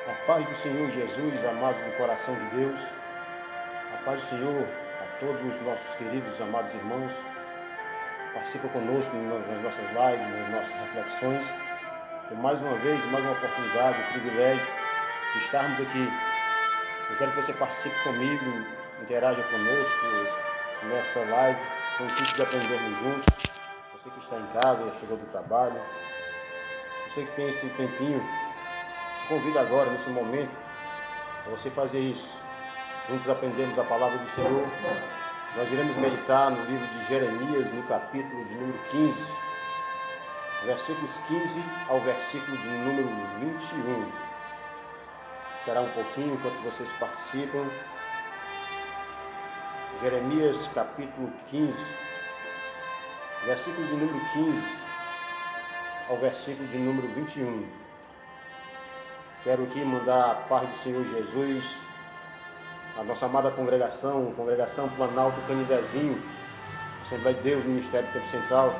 A paz do Senhor Jesus, amados do coração de Deus. A paz do Senhor a todos os nossos queridos, amados irmãos. Participa conosco nas nossas lives, nas nossas reflexões. E mais uma vez, mais uma oportunidade, um privilégio de estarmos aqui. Eu quero que você participe comigo, interaja conosco nessa live, com o intuito de aprendermos juntos. Você que está em casa, já chegou do trabalho, você que tem esse tempinho, te convido agora, nesse momento, para você fazer isso. Juntos aprendemos a palavra do Senhor. Nós iremos meditar no livro de Jeremias, no capítulo de número 15, versículos 15 ao versículo de número 21. Esperar um pouquinho enquanto vocês participam. Jeremias, capítulo 15, versículo de número 15 ao versículo de número 21. Quero aqui mandar a paz do Senhor Jesus, a nossa amada congregação Planalto Canidezinho, Assembleia de Deus, Ministério Tempo Central,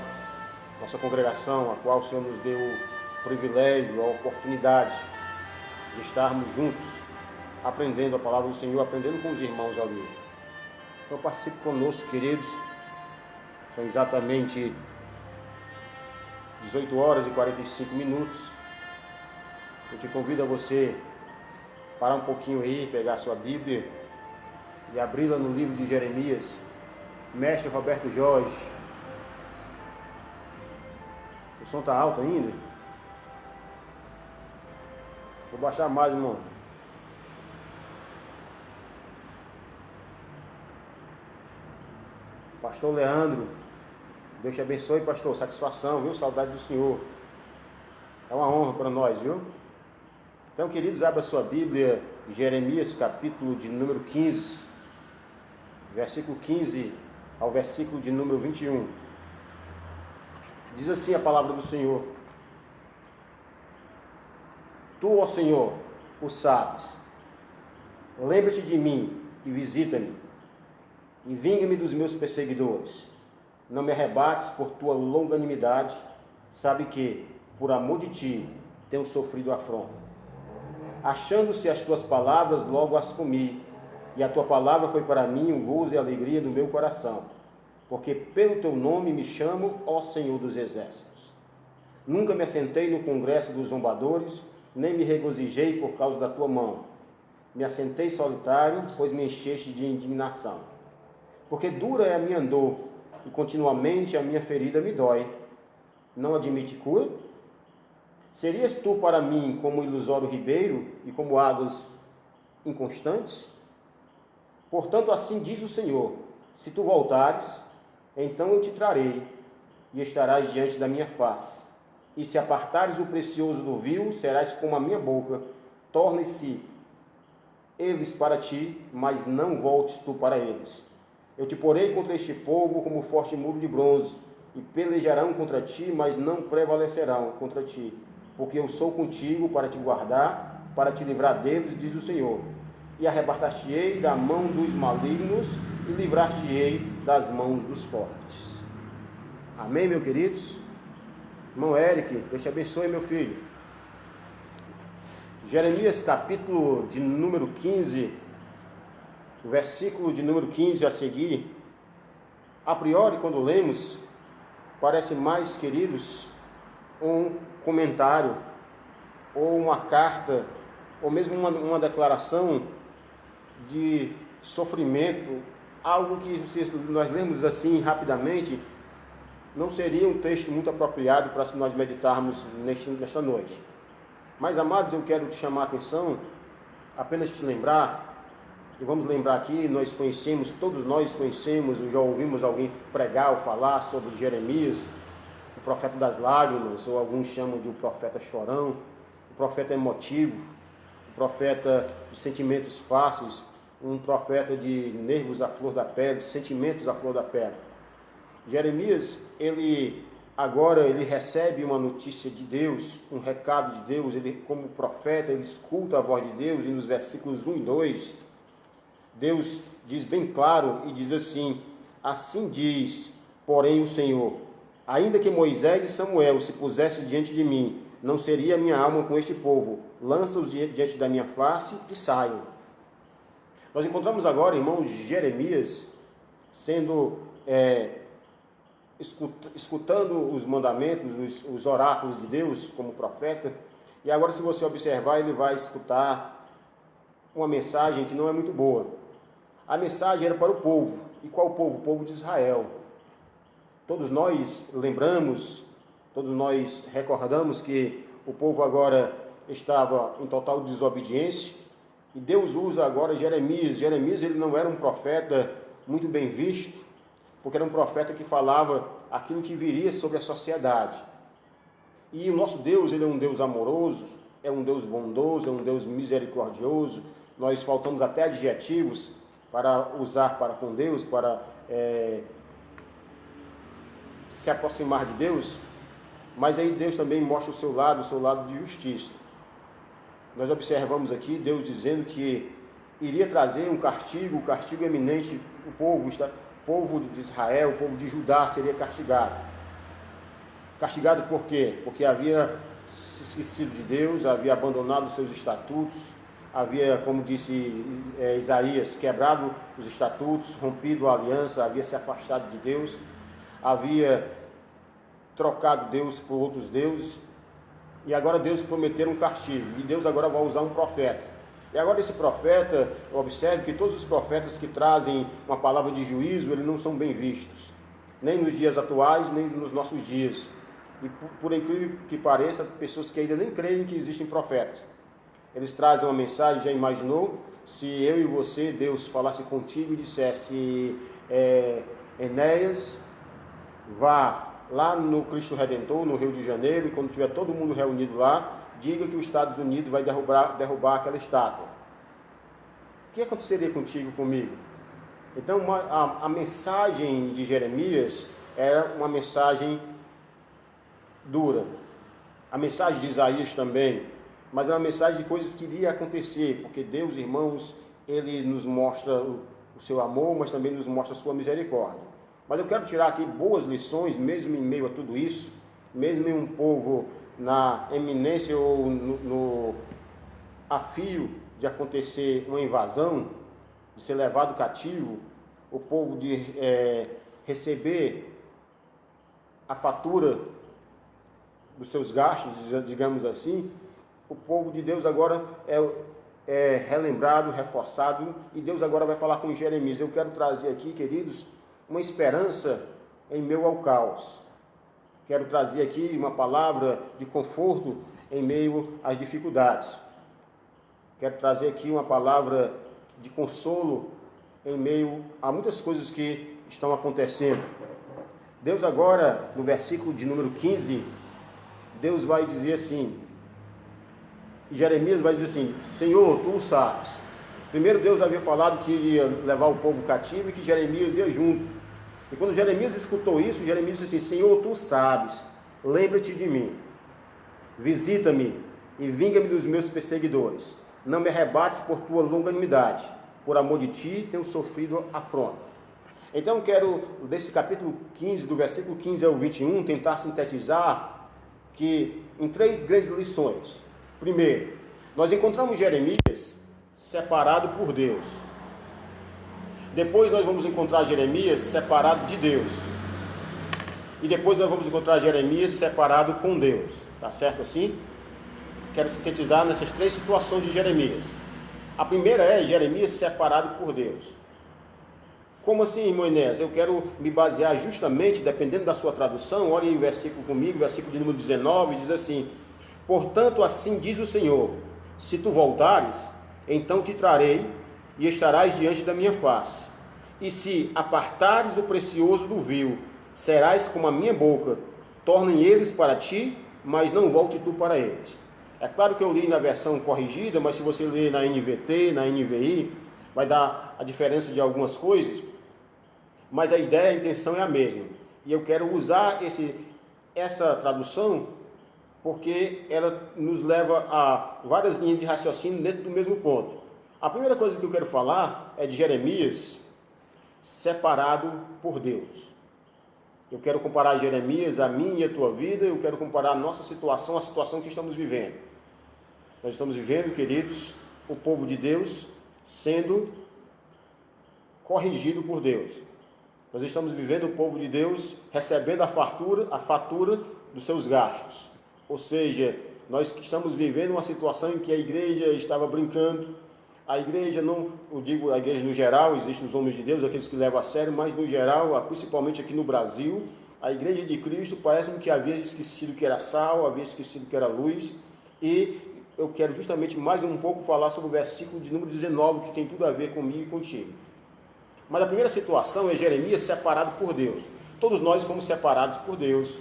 nossa congregação, a qual o Senhor nos deu o privilégio, a oportunidade de estarmos juntos, aprendendo a palavra do Senhor, aprendendo com os irmãos ali. Então participe conosco, queridos. São exatamente 18 horas e 45 minutos. Eu te convido a você parar um pouquinho aí, pegar a sua Bíblia e abri-la no livro de Jeremias. Mestre Roberto Jorge. O som está alto ainda? Vou baixar mais, irmão. Pastor Leandro. Deus te abençoe, pastor. Satisfação, viu? Saudade do Senhor. É uma honra para nós, viu? Então, queridos, abra sua Bíblia, Jeremias, capítulo de número 15, versículo 15 ao versículo de número 21. Diz assim a palavra do Senhor: Tu, ó Senhor, o sabes. Lembra-te de mim e visita-me, e vinga-me dos meus perseguidores. Não me arrebates por tua longanimidade. Sabe que, por amor de ti, tenho sofrido afronta. Achando-se as tuas palavras, logo as comi, e a tua palavra foi para mim um gozo e alegria do meu coração, porque pelo teu nome me chamo, ó Senhor dos Exércitos. Nunca me assentei no congresso dos zombadores, nem me regozijei por causa da tua mão. Me assentei solitário, pois me encheste de indignação. Porque dura é a minha dor, e continuamente a minha ferida me dói. Não admite cura? Serias tu para mim como ilusório ribeiro e como águas inconstantes? Portanto, assim diz o Senhor: se tu voltares, então eu te trarei, e estarás diante da minha face. E se apartares o precioso do vil, serás como a minha boca. Torne-se eles para ti, mas não voltes tu para eles. Eu te porei contra este povo como forte muro de bronze, e pelejarão contra ti, mas não prevalecerão contra ti. Porque eu sou contigo para te guardar, para te livrar deles, diz o Senhor. E arrebatar-te-ei da mão dos malignos, e livrar-te-ei das mãos dos fortes. Amém, meus queridos? Irmão Eric, Deus te abençoe, meu filho. Jeremias, capítulo de número 15, o versículo de número 15 a seguir. A priori, quando lemos, parece mais, queridos, um comentário, ou uma carta, ou mesmo uma declaração de sofrimento, algo que, se nós lermos assim rapidamente, não seria um texto muito apropriado para nós meditarmos nesta noite. Mas, amados, eu quero te chamar a atenção, apenas te lembrar, e vamos lembrar aqui, todos nós conhecemos, já ouvimos alguém pregar ou falar sobre Jeremias, o profeta das lágrimas, ou alguns chamam de o profeta chorão, o profeta emotivo, o profeta de sentimentos fáceis, um profeta de nervos à flor da pele, sentimentos à flor da pele. Jeremias, ele recebe uma notícia de Deus, um recado de Deus. Ele, como profeta, ele escuta a voz de Deus, e nos versículos 1 e 2, Deus diz bem claro e diz assim: assim diz, porém, o Senhor: ainda que Moisés e Samuel se pusessem diante de mim, não seria minha alma com este povo, lança-os diante da minha face e saiam. Nós encontramos agora, irmãos, Jeremias sendo, escutando os mandamentos, os oráculos de Deus como profeta, e agora, se você observar, ele vai escutar uma mensagem que não é muito boa. A mensagem era para o povo. E qual povo? O povo de Israel. Todos nós lembramos, todos nós recordamos que o povo agora estava em total desobediência, e Deus usa agora Jeremias. Jeremias, ele não era um profeta muito bem visto, porque era um profeta que falava aquilo que viria sobre a sociedade. E o nosso Deus, ele é um Deus amoroso, é um Deus bondoso, é um Deus misericordioso. Nós faltamos até adjetivos para usar para com Deus, para se aproximar de Deus. Mas aí Deus também mostra o seu lado de justiça. Nós observamos aqui Deus dizendo que iria trazer um castigo eminente. O povo de Israel, o povo de Judá seria castigado. Castigado por quê? Porque havia se esquecido de Deus, havia abandonado os seus estatutos, havia, como disse Isaías, quebrado os estatutos, rompido a aliança, havia se afastado de Deus, havia trocado Deus por outros deuses, e agora Deus prometeu um castigo, e Deus agora vai usar um profeta. E agora esse profeta, observe que todos os profetas que trazem uma palavra de juízo, eles não são bem vistos, nem nos dias atuais, nem nos nossos dias. E por incrível que pareça, pessoas que ainda nem creem que existem profetas. Eles trazem uma mensagem. Já imaginou se eu e você, Deus falasse contigo e dissesse, Enéas, vá lá no Cristo Redentor, no Rio de Janeiro, e quando tiver todo mundo reunido lá, diga que os Estados Unidos vai derrubar aquela estátua. O que aconteceria contigo, comigo? Então, a mensagem de Jeremias era uma mensagem dura. A mensagem de Isaías também, mas é uma mensagem de coisas que iria acontecer, porque Deus, irmãos, ele nos mostra o seu amor, mas também nos mostra a sua misericórdia. Mas eu quero tirar aqui boas lições, mesmo em meio a tudo isso, mesmo em um povo na eminência ou no afio de acontecer uma invasão, de ser levado cativo, o povo de receber a fatura dos seus gastos, digamos assim. O povo de Deus agora é relembrado, reforçado, e Deus agora vai falar com Jeremias. Eu quero trazer aqui, queridos, uma esperança em meio ao caos. Quero trazer aqui uma palavra de conforto em meio às dificuldades. Quero trazer aqui uma palavra de consolo em meio a muitas coisas que estão acontecendo. Deus agora, no versículo de número 15, Deus vai dizer assim, Jeremias vai dizer assim, Senhor, tu o sabes. Primeiro Deus havia falado que iria levar o povo cativo e que Jeremias ia junto. E quando Jeremias escutou isso, Jeremias disse assim, Senhor, tu sabes, lembra-te de mim, visita-me e vinga-me dos meus perseguidores. Não me arrebates por tua longanimidade, por amor de ti tenho sofrido afronta. Então eu quero, desse capítulo 15, do versículo 15 ao 21, tentar sintetizar que em 3 grandes lições. Primeiro, nós encontramos Jeremias separado por Deus. Depois nós vamos encontrar Jeremias separado de Deus. E depois nós vamos encontrar Jeremias separado com Deus. Tá certo assim? Quero sintetizar nessas 3 situações de Jeremias. A primeira é Jeremias separado por Deus. Como assim, irmão Inés? Eu quero me basear justamente, dependendo da sua tradução, olhe o versículo comigo, versículo de número 19, diz assim, portanto, assim diz o Senhor, se tu voltares, então te trarei e estarás diante da minha face. E se apartares o precioso do vil, serás como a minha boca, tornem eles para ti, mas não volte tu para eles. É claro que eu li na versão corrigida, mas se você ler na NVT, na NVI, vai dar a diferença de algumas coisas, mas a ideia, a intenção é a mesma. E eu quero usar essa tradução porque ela nos leva a várias linhas de raciocínio dentro do mesmo ponto. A primeira coisa que eu quero falar é de Jeremias separado por Deus. Eu quero comparar Jeremias, a minha e a tua vida, eu quero comparar a nossa situação, a situação que estamos vivendo. Nós estamos vivendo, queridos, o povo de Deus sendo corrigido por Deus. Nós estamos vivendo o povo de Deus recebendo a fatura dos seus gastos. Ou seja, nós estamos vivendo uma situação em que a igreja estava brincando. A igreja, não, eu digo a igreja no geral, existem os homens de Deus, aqueles que levam a sério, mas no geral, principalmente aqui no Brasil, a igreja de Cristo parece-me que havia esquecido que era sal, havia esquecido que era luz. E eu quero justamente mais um pouco falar sobre o versículo de número 19, que tem tudo a ver comigo e contigo. Mas a primeira situação é Jeremias separado por Deus. Todos nós fomos separados por Deus.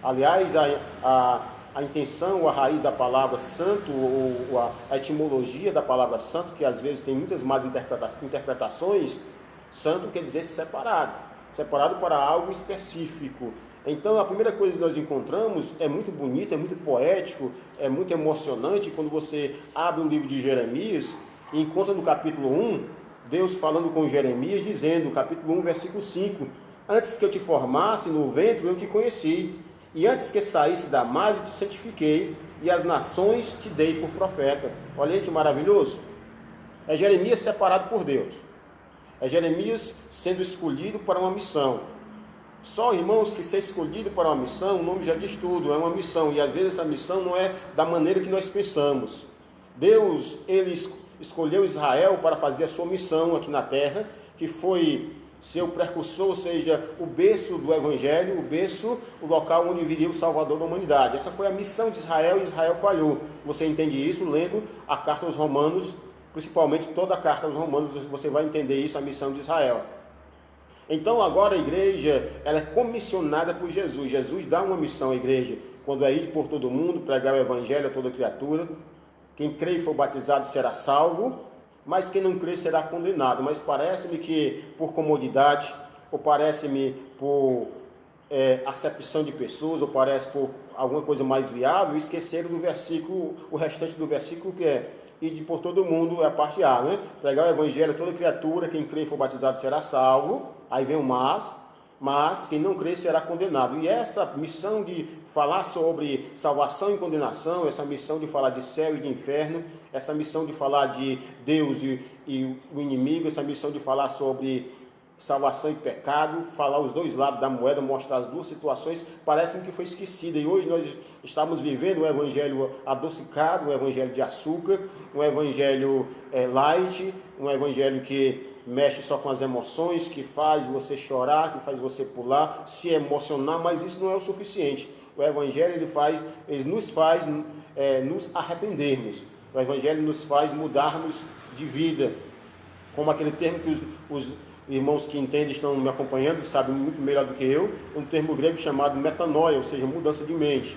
Aliás, a intenção, a raiz da palavra santo, ou a etimologia da palavra santo, que às vezes tem muitas más interpretações, santo quer dizer separado. Separado para algo específico. Então, a primeira coisa que nós encontramos é muito bonito, é muito poético, é muito emocionante quando você abre o livro de Jeremias e encontra no capítulo 1, Deus falando com Jeremias, dizendo, capítulo 1, versículo 5, antes que eu te formasse no ventre, eu te conheci, e antes que saísse da madre, eu te santifiquei, e as nações te dei por profeta. Olha aí que maravilhoso. É Jeremias separado por Deus. É Jeremias sendo escolhido para uma missão. Só, irmãos, que ser escolhido para uma missão, o nome já diz tudo, é uma missão, e às vezes essa missão não é da maneira que nós pensamos. Deus, ele escolheu Israel para fazer a sua missão aqui na terra, que foi ser o precursor, ou seja, o berço do Evangelho, o local onde viria o Salvador da humanidade. Essa foi a missão de Israel, e Israel falhou. Você entende isso lendo a carta aos Romanos, principalmente toda a carta aos Romanos, você vai entender isso, a missão de Israel. Então agora a igreja, ela é comissionada por Jesus. Jesus dá uma missão à igreja, quando é ir por todo mundo, pregar o Evangelho a toda criatura. Quem crê e for batizado será salvo, mas quem não crê será condenado. Mas parece-me que por comodidade, ou parece-me por acepção de pessoas, ou parece por alguma coisa mais viável, esqueceram do versículo, o restante do versículo que é ide por todo mundo, é a parte A, né? Pregar o Evangelho a toda criatura, quem crê e for batizado será salvo. Aí vem o mas quem não crê será condenado. E essa missão de falar sobre salvação e condenação, essa missão de falar de céu e de inferno, essa missão de falar de Deus e o inimigo, essa missão de falar sobre salvação e pecado, falar os dois lados da moeda, mostrar as duas situações, parece que foi esquecida. E hoje nós estamos vivendo um evangelho adocicado, um evangelho de açúcar, um evangelho light, um evangelho que mexe só com as emoções, que faz você chorar, que faz você pular, se emocionar, mas isso não é o suficiente. O Evangelho ele nos faz nos arrependermos. O Evangelho nos faz mudarmos de vida. Como aquele termo que os irmãos que entendem estão me acompanhando, sabem muito melhor do que eu, um termo grego chamado metanoia, ou seja, mudança de mente.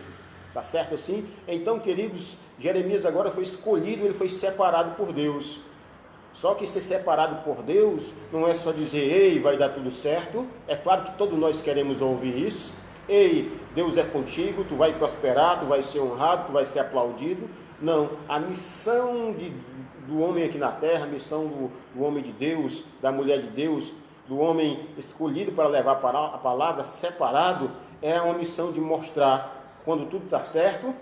Tá certo assim? Então, queridos, Jeremias agora foi escolhido, ele foi separado por Deus. Só que ser separado por Deus não é só dizer, ei, vai dar tudo certo. É claro que todos nós queremos ouvir isso. Ei, Deus é contigo, tu vai prosperar, tu vai ser honrado, tu vai ser aplaudido. Não, a missão do homem aqui na terra, a missão do homem de Deus, da mulher de Deus, do homem escolhido para levar a palavra, separado, é uma missão de mostrar quando tudo está certo,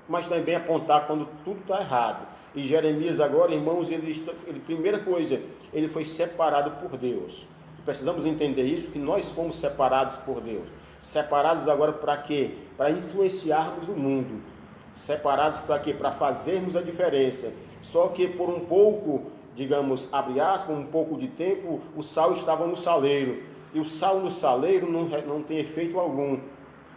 mas também apontar quando tudo está errado. E Jeremias agora, irmãos, primeira coisa, ele foi separado por Deus. Precisamos entender isso, que nós fomos separados por Deus. Separados agora para quê? Para influenciarmos o mundo. Separados para quê? Para fazermos a diferença. Só que por um pouco, digamos, abre aspas, um pouco de tempo, o sal estava no saleiro. E o sal no saleiro não tem efeito algum.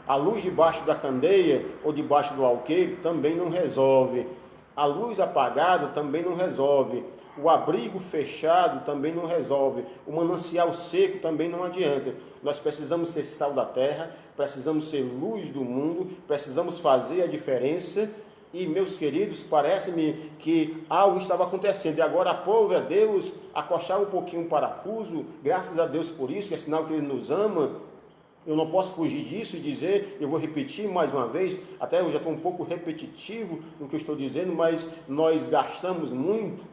A luz debaixo da candeia ou debaixo do alqueire também não resolve. A luz apagada também não resolve. O abrigo fechado também não resolve. O manancial seco também não adianta. Nós precisamos ser sal da terra, precisamos ser luz do mundo, precisamos fazer a diferença. E, meus queridos, parece-me que algo estava acontecendo. E agora aprove a Deus acochar um pouquinho o parafuso. Graças a Deus por isso, que é sinal que Ele nos ama. Eu não posso fugir disso e dizer, eu vou repetir mais uma vez, até eu já estou um pouco repetitivo no que eu estou dizendo, mas nós gastamos muito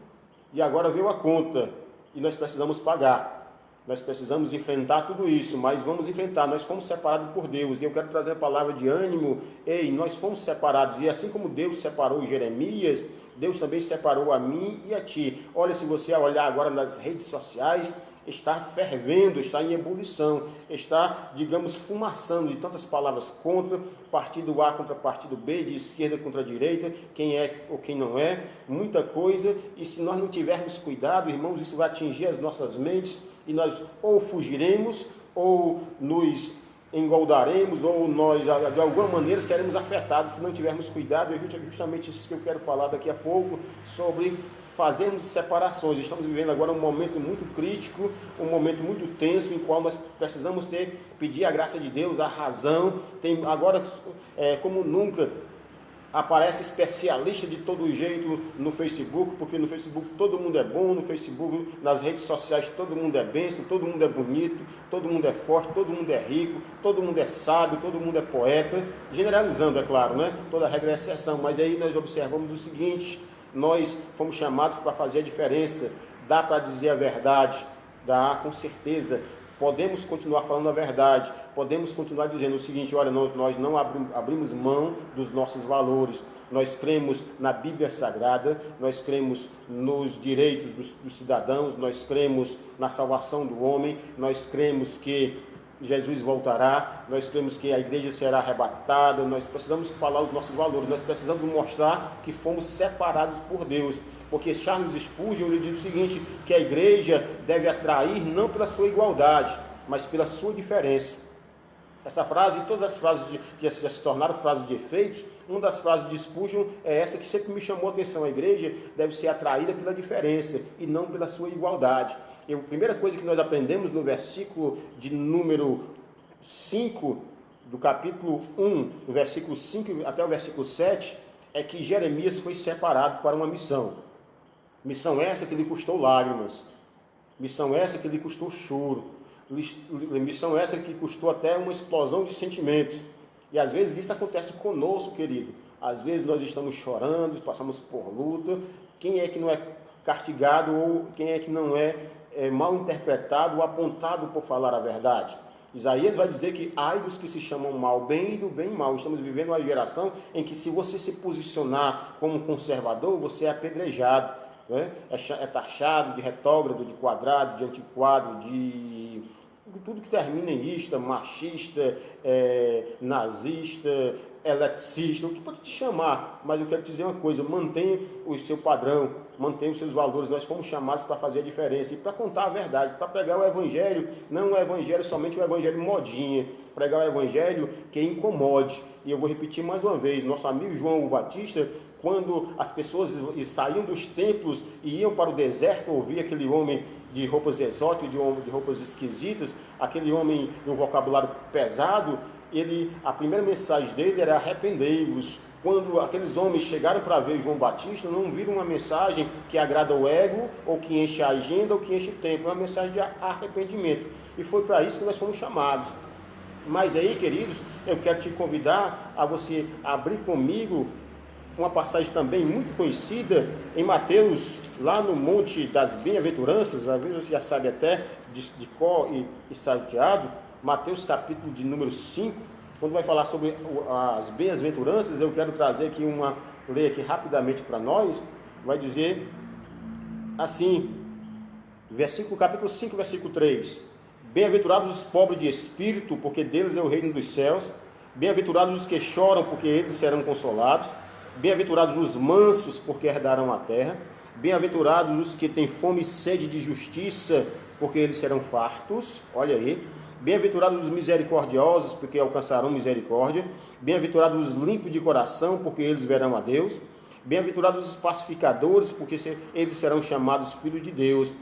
e agora veio a conta e nós precisamos pagar. Nós precisamos enfrentar tudo isso, mas vamos enfrentar. Nós fomos separados por Deus. E eu quero trazer a palavra de ânimo. Ei, nós fomos separados. E assim como Deus separou Jeremias, Deus também separou a mim e a ti. Olha, se você olhar agora nas redes sociais, está fervendo, está em ebulição, está, digamos, fumaçando de tantas palavras contra, partido A contra partido B, de esquerda contra direita, quem é ou quem não é, muita coisa. E se nós não tivermos cuidado, irmãos, isso vai atingir as nossas mentes, e nós ou fugiremos, ou nos engoldaremos, ou nós de alguma maneira seremos afetados se não tivermos cuidado. É justamente isso que eu quero falar daqui a pouco, sobre fazermos separações. Estamos vivendo agora um momento muito crítico, um momento muito tenso, em qual nós precisamos pedir a graça de Deus, a razão. Tem agora, como nunca, aparece especialista de todo jeito no Facebook, porque no Facebook todo mundo é bom, no Facebook, nas redes sociais todo mundo é bênção, todo mundo é bonito, todo mundo é forte, todo mundo é rico, todo mundo é sábio, todo mundo é poeta, generalizando, é claro, né? Toda regra é exceção, mas aí nós observamos o seguinte: nós fomos chamados para fazer a diferença. Dá para dizer a verdade? Dá, com certeza. Podemos continuar falando a verdade, podemos continuar dizendo o seguinte: olha, nós não abrimos mão dos nossos valores, nós cremos na Bíblia Sagrada, nós cremos nos direitos dos cidadãos, nós cremos na salvação do homem, nós cremos que Jesus voltará, nós cremos que a igreja será arrebatada. Nós precisamos falar os nossos valores, nós precisamos mostrar que fomos separados por Deus. Porque Charles Spurgeon ele diz o seguinte, que a igreja deve atrair não pela sua igualdade, mas pela sua diferença. Essa frase, e todas as frases que já se tornaram frases de efeitos, uma das frases de Spurgeon é essa que sempre me chamou a atenção: a igreja deve ser atraída pela diferença e não pela sua igualdade. E a primeira coisa que nós aprendemos no versículo de número 5, do capítulo 1, do versículo 5 até o versículo 7, é que Jeremias foi separado para uma missão. Missão essa que lhe custou lágrimas, missão essa que lhe custou choro, missão essa que custou até uma explosão de sentimentos. E às vezes isso acontece conosco, querido. Às vezes nós estamos chorando, passamos por luta. Quem é que não é castigado, ou quem é que não é mal interpretado ou apontado por falar a verdade? Isaías vai dizer que ai dos que se chamam mal bem e do bem mal. Estamos vivendo uma geração em que, se você se posicionar como conservador, você é apedrejado, né? É taxado de retrógrado, de quadrado, de antiquado, de tudo que termina em ista, machista, nazista, eletricista, o que pode te chamar. Mas eu quero te dizer uma coisa: mantenha o seu padrão, mantenha os seus valores. Nós fomos chamados para fazer a diferença e para contar a verdade, para pregar o evangelho, não o evangelho somente o evangelho modinha, pregar o evangelho que incomode. E eu vou repetir mais uma vez: nosso amigo João Batista, quando as pessoas saíam dos templos e iam para o deserto ouvir aquele homem de roupas exóticas, de roupas esquisitas, aquele homem de um vocabulário pesado, a primeira mensagem dele era: arrependei-vos. Quando aqueles homens chegaram para ver João Batista, não viram uma mensagem que agrada o ego, ou que enche a agenda, ou que enche o tempo, uma mensagem de arrependimento. E foi para isso que nós fomos chamados. Mas aí, queridos, eu quero te convidar a você abrir comigo uma passagem também muito conhecida em Mateus, lá no Monte das Bem-aventuranças. Às vezes você já sabe até de cor e salteado. Mateus capítulo de número 5, quando vai falar sobre as bem-aventuranças, eu quero trazer aqui ler aqui rapidamente para nós. Vai dizer assim, capítulo 5, versículo 3: bem-aventurados os pobres de espírito, porque deles é o reino dos céus. Bem-aventurados os que choram, porque eles serão consolados. Bem-aventurados os mansos, porque herdarão a terra. Bem-aventurados os que têm fome e sede de justiça, porque eles serão fartos. Olha aí. Bem-aventurados os misericordiosos, porque alcançarão misericórdia. Bem-aventurados os limpos de coração, porque eles verão a Deus. Bem-aventurados os pacificadores, porque eles serão chamados filhos de Deus.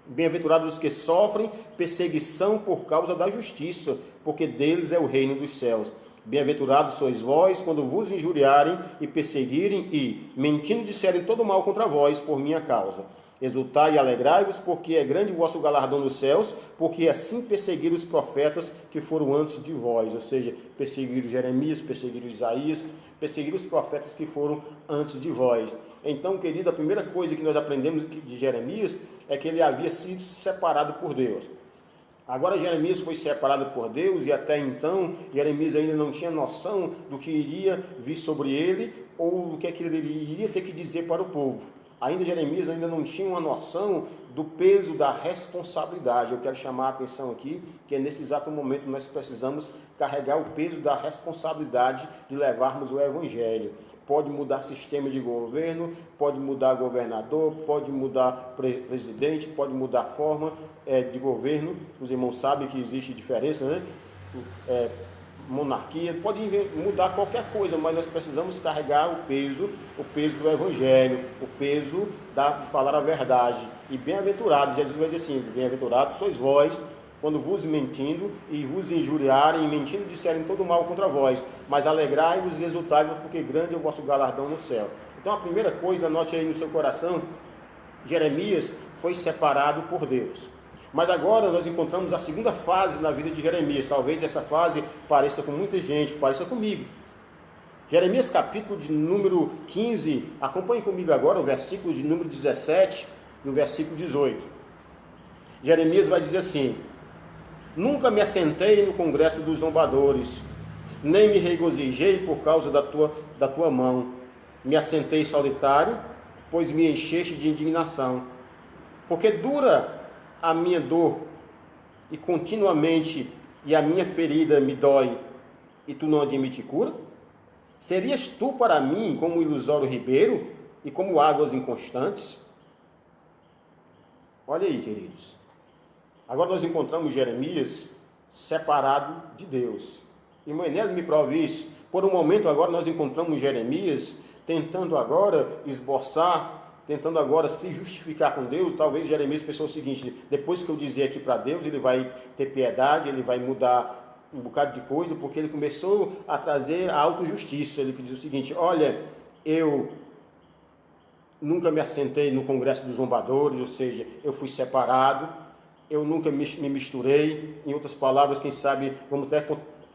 Bem-aventurados os que sofrem perseguição por causa da justiça, porque deles é o reino dos céus. Bem-aventurados sois vós, quando vos injuriarem e perseguirem e, mentindo, disserem todo mal contra vós por minha causa. Exultai e alegrai-vos, porque é grande o vosso galardão nos céus, porque assim perseguiram os profetas que foram antes de vós. Ou seja, perseguiram Jeremias, perseguiram Isaías, perseguiram os profetas que foram antes de vós. Então, querido, a primeira coisa que nós aprendemos de Jeremias é que ele havia sido separado por Deus. Agora Jeremias foi separado por Deus e até então Jeremias ainda não tinha noção do que iria vir sobre ele ou do que é que ele iria ter que dizer para o povo. Ainda Jeremias ainda não tinha uma noção do peso da responsabilidade. Eu quero chamar a atenção aqui que é nesse exato momento nós precisamos carregar o peso da responsabilidade de levarmos o Evangelho. Pode mudar sistema de governo, pode mudar governador, pode mudar presidente, pode mudar forma de governo. Os irmãos sabem que existe diferença, né? Monarquia, pode mudar qualquer coisa, mas nós precisamos carregar o peso do Evangelho, o peso de falar a verdade. E bem-aventurados, Jesus vai dizer assim, bem-aventurados sois vós, quando vos mentindo e vos injuriarem, e mentindo disserem todo mal contra vós, mas alegrai-vos e exultai-vos, porque grande é o vosso galardão no céu. Então a primeira coisa, anote aí no seu coração, Jeremias foi separado por Deus. Mas agora nós encontramos a segunda fase na vida de Jeremias. Talvez essa fase pareça com muita gente, pareça comigo. Jeremias capítulo de número 15, acompanhe comigo agora o versículo de número 17 e o versículo 18. Jeremias vai dizer assim: nunca me assentei no congresso dos zombadores, nem me regozijei por causa da tua mão. Me assentei solitário, pois me encheste de indignação. Porque dura a minha dor, e continuamente, e a minha ferida me dói, e tu não admite cura? Serias tu para mim como ilusório ribeiro, e como águas inconstantes? Olha aí, queridos. Agora nós encontramos Jeremias separado de Deus. Irmã Inés me prova isso. Por um momento agora nós encontramos Jeremias tentando agora esboçar, tentando agora se justificar com Deus. Talvez Jeremias pensou o seguinte: depois que eu dizer aqui para Deus, ele vai ter piedade, ele vai mudar um bocado de coisa, porque ele começou a trazer a autojustiça. Ele diz o seguinte: olha, eu nunca me assentei no congresso dos zombadores, ou seja, eu fui separado, eu nunca me misturei. Em outras palavras, quem sabe, vamos até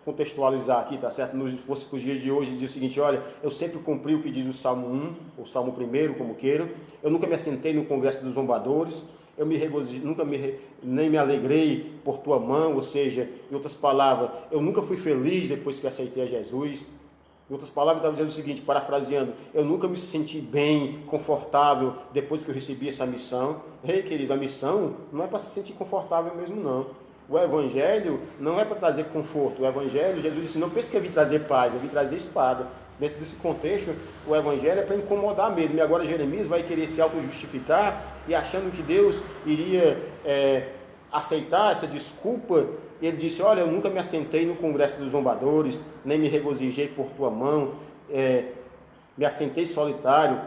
contextualizar aqui, tá certo? Se fosse para os dias de hoje, ele diz o seguinte: olha, eu sempre cumpri o que diz o Salmo 1, ou Salmo 1, como queiram. Eu nunca me assentei no congresso dos zombadores, eu me regozijei, nem me alegrei por tua mão, ou seja, em outras palavras, eu nunca fui feliz depois que aceitei a Jesus. Em outras palavras, estava dizendo o seguinte, parafraseando: eu nunca me senti bem, confortável, depois que eu recebi essa missão. Ei, querido, a missão não é para se sentir confortável mesmo, não. O Evangelho não é para trazer conforto. O Evangelho, Jesus disse: não pense que eu vim trazer paz, eu vim trazer espada. Dentro desse contexto, o Evangelho é para incomodar mesmo. E agora Jeremias vai querer se auto-justificar e achando que Deus iria aceitar essa desculpa. Ele disse: olha, eu nunca me assentei no congresso dos zombadores, nem me regozijei por tua mão, me assentei solitário,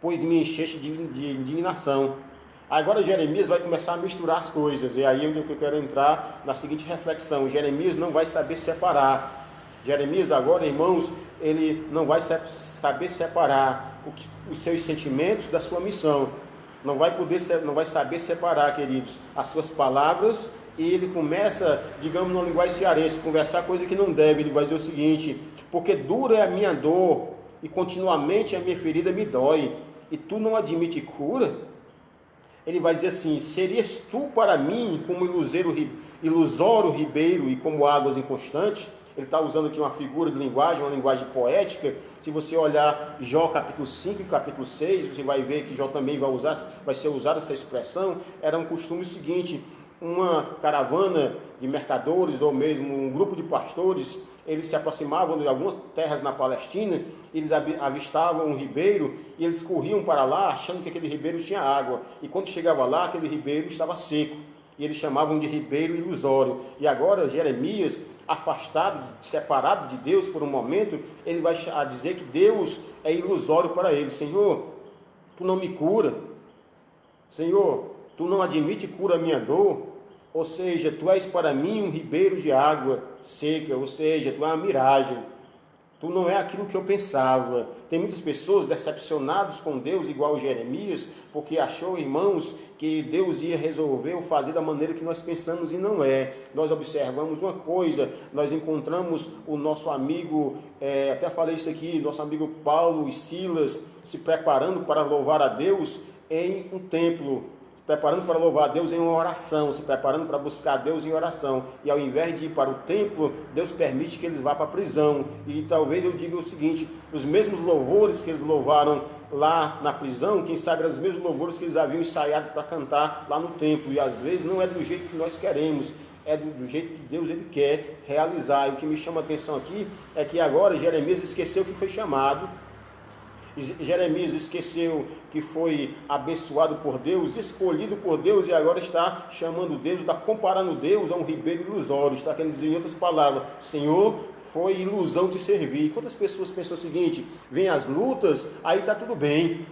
pois me encheste de indignação. Agora Jeremias vai começar a misturar as coisas, e aí é onde eu quero entrar na seguinte reflexão: Jeremias não vai saber separar. Jeremias agora, irmãos, ele não vai saber separar os seus sentimentos da sua missão. Não vai saber separar, queridos, as suas palavras. E ele começa, digamos, numa linguagem cearense, conversar coisa que não deve. Ele vai dizer o seguinte: porque dura é a minha dor, e continuamente a minha ferida me dói, e tu não admite cura? Ele vai dizer assim: serias tu para mim como ilusório ribeiro e como águas inconstantes? Ele está usando aqui uma figura de linguagem, uma linguagem poética. Se você olhar Jó capítulo 5 e capítulo 6, você vai ver que Jó também vai ser usada essa expressão. Era um costume o seguinte: uma caravana de mercadores ou mesmo um grupo de pastores, eles se aproximavam de algumas terras na Palestina, eles avistavam um ribeiro e eles corriam para lá achando que aquele ribeiro tinha água. E quando chegava lá, aquele ribeiro estava seco. E eles chamavam de ribeiro ilusório. E agora Jeremias, afastado, separado de Deus por um momento, ele vai dizer que Deus é ilusório para ele. Senhor, tu não me cura. Senhor, tu não admite cura a minha dor. Ou seja, tu és para mim um ribeiro de água seca. Ou seja, tu é uma miragem. Tu não é aquilo que eu pensava. Tem muitas pessoas decepcionadas com Deus, igual Jeremias, porque achou, irmãos, que Deus ia resolver ou fazer da maneira que nós pensamos, e não é. Nós observamos uma coisa, nós encontramos o nosso amigo, até falei isso aqui, nosso amigo Paulo e Silas se preparando para louvar a Deus em um templo, preparando para louvar a Deus em uma oração, se preparando para buscar a Deus em oração. E ao invés de ir para o templo, Deus permite que eles vá para a prisão. E talvez eu diga o seguinte: os mesmos louvores que eles louvaram lá na prisão, quem sabe eram os mesmos louvores que eles haviam ensaiado para cantar lá no templo. E às vezes não é do jeito que nós queremos, é do jeito que Deus ele quer realizar. E o que me chama a atenção aqui é que agora Jeremias esqueceu que foi chamado. Jeremias esqueceu que foi abençoado por Deus, escolhido por Deus, e agora está chamando Deus, está comparando Deus a um ribeiro ilusório. Está querendo dizer em outras palavras: Senhor, foi ilusão te servir. Quantas pessoas pensam o seguinte: vem as lutas, aí está tudo bem,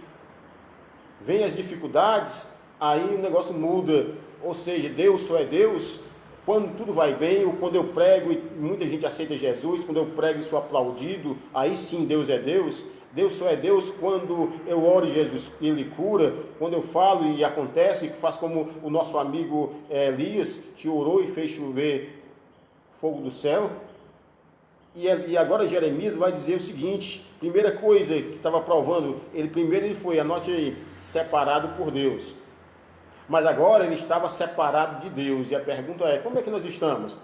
vem as dificuldades, aí o negócio muda. Ou seja, Deus só é Deus quando tudo vai bem, ou quando eu prego e muita gente aceita Jesus, quando eu prego e sou aplaudido, aí sim Deus é Deus. Deus só é Deus quando eu oro e Jesus ele cura, quando eu falo e acontece, que faz como o nosso amigo Elias, que orou e fez chover fogo do céu. E agora Jeremias vai dizer o seguinte: primeira coisa que estava provando, ele foi, anote aí, separado por Deus. Mas agora ele estava separado de Deus, e a pergunta é: como é que nós estamos?